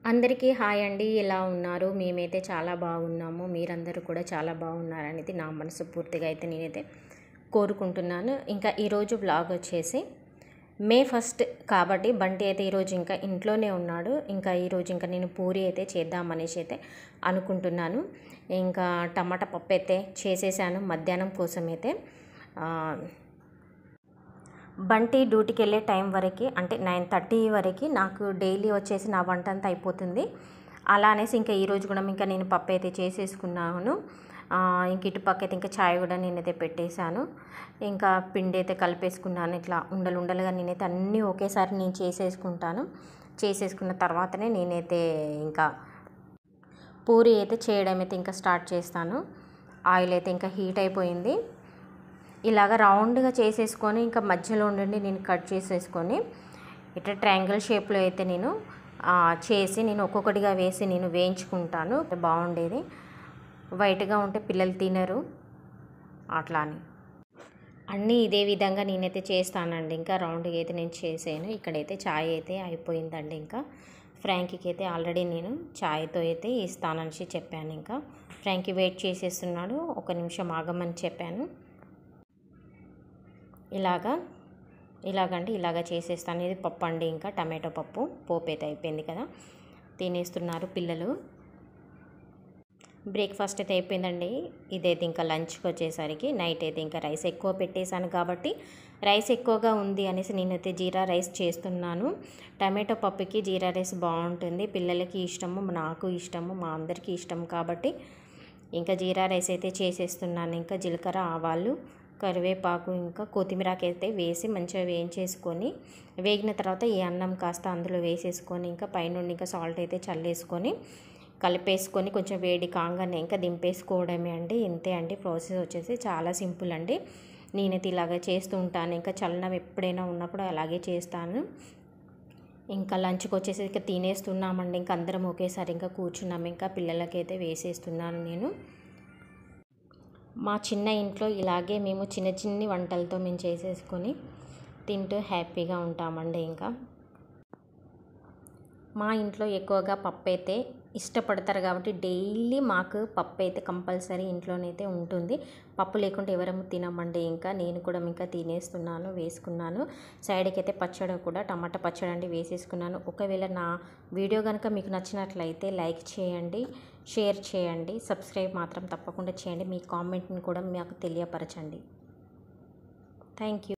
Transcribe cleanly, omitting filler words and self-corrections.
అందరికీ హాయ్ అండి. ఎలా ఉన్నారు? మేమైతే చాలా బాగున్నాము. మీరందరూ కూడా చాలా బాగున్నారనేది నా మనస్ఫూర్తిగా అయితే నేనైతే కోరుకుంటున్నాను. ఇంకా ఈరోజు వ్లాగ్ వచ్చేసి మే 1 కాబట్టి బంటి అయితే ఈరోజు ఇంకా ఇంట్లోనే ఉన్నాడు. ఇంకా ఈరోజు ఇంకా నేను పూరి అయితే చేద్దామనేసి అయితే అనుకుంటున్నాను. ఇంకా టమాటా పప్పు అయితే చేసేసాను మధ్యాహ్నం కోసం అయితే. బంటి డ్యూటీకి వెళ్ళే టైం వరకు అంటే 9:30 వరకు నాకు డైలీ వచ్చేసి నా వంట అంతా అయిపోతుంది. అలా అనేసి ఇంకా ఈరోజు కూడా ఇంకా నేను పప్పు అయితే చేసేసుకున్నాను. ఇంక ఇటుపక్క అయితే ఇంకా ఛాయ్ కూడా నేనైతే పెట్టేశాను. ఇంకా పిండి అయితే కలిపేసుకున్నాను. ఇట్లా ఉండలు ఉండలుగా నేనైతే అన్నీ ఒకేసారి నేను చేసేసుకున్న తర్వాతనే నేనైతే ఇంకా పూరి అయితే చేయడం అయితే ఇంకా స్టార్ట్ చేస్తాను. ఆయిల్ అయితే ఇంకా హీట్ అయిపోయింది. ఇలాగ రౌండ్గా చేసేసుకొని ఇంకా మధ్యలో ఉండండి నేను కట్ చేసేసుకొని ఇట్లా ట్రయాంగిల్ షేప్లో అయితే నేను చేసి నేను ఒక్కొక్కటిగా వేసి నేను వేయించుకుంటాను. బాగుండేది. వైట్గా ఉంటే పిల్లలు తినరు అట్లా అని అన్నీ ఇదే విధంగా నేనైతే చేస్తానండి. ఇంకా రౌండ్గా అయితే నేను చేసాను. ఇక్కడైతే ఛాయ్ అయితే అయిపోయిందండి. ఇంకా ఫ్రాంకీకి అయితే ఆల్రెడీ నేను ఛాయ్తో అయితే ఇస్తానని చెప్పాను. ఇంకా ఫ్రాంకీ వెయిట్ చేసేస్తున్నాడు. 1 నిమిషం ఆగమని చెప్పాను. ఇలాగ చేసేస్తాను. ఇది పప్పు అండి. ఇంకా టమాటో పప్పు పోపు అయితే అయిపోయింది కదా, తినేస్తున్నారు పిల్లలు. బ్రేక్ఫాస్ట్ అయితే అయిపోయిందండి. ఇదైతే ఇంకా లంచ్కి వచ్చేసరికి నైట్ అయితే ఇంకా రైస్ ఎక్కువ పెట్టేశాను కాబట్టి రైస్ ఎక్కువగా ఉంది అనేసి నేనైతే జీరా రైస్ చేస్తున్నాను. టమాటో పప్పుకి జీరా రైస్ బాగుంటుంది. పిల్లలకి ఇష్టము, నాకు ఇష్టము, మా అందరికీ ఇష్టం కాబట్టి ఇంకా జీరా రైస్ అయితే చేసేస్తున్నాను. ఇంకా జీలకర్ర, ఆవాలు, కరివేపాకు, ఇంకా కొత్తిమీరకి అయితే వేసి మంచిగా వేయించేసుకొని వేగిన తర్వాత ఈ అన్నం కాస్త అందులో వేసేసుకొని ఇంకా పైనుండి ఇంకా సాల్ట్ అయితే చల్లేసుకొని కలిపేసుకొని కొంచెం వేడి కాగానే ఇంకా దింపేసుకోవడమే అండి. ఇంతే అండి. ప్రాసెస్ వచ్చేసి చాలా సింపుల్ అండి. నేనైతే ఇలాగ చేస్తూ ఉంటాను. ఇంకా చలనం ఎప్పుడైనా ఉన్నప్పుడు అలాగే చేస్తాను. ఇంకా లంచ్కి వచ్చేసి ఇంకా తినేస్తున్నామండి. ఇంకా అందరం ఒకేసారి ఇంకా కూర్చున్నాము. ఇంకా పిల్లలకైతే వేసేస్తున్నాను నేను. మా చిన్న ఇంట్లో ఇలాగే మేము చిన్న వంటలతో మేము చేసేసుకొని తింటూ హ్యాపీగా ఉంటామండి. ఇంకా మా ఇంట్లో ఎక్కువగా పప్పు అయితే ఇష్టపడతారు కాబట్టి డైలీ మాకు పప్పు అయితే కంపల్సరీ ఇంట్లోనైతే ఉంటుంది. పప్పు లేకుంటే ఎవరము తినమండి. ఇంకా నేను కూడా ఇంకా తినేస్తున్నాను, వేసుకున్నాను. సైడ్కి అయితే పచ్చడి కూడా టమాటా పచ్చడి అండి వేసేసుకున్నాను. ఒకవేళ నా వీడియో కనుక మీకు నచ్చినట్లయితే లైక్ చేయండి, షేర్ చేయండి, సబ్స్క్రైబ్ మాత్రం తప్పకుండా చేయండి. మీ కామెంట్ని కూడా మాకు తెలియపరచండి. Thank you.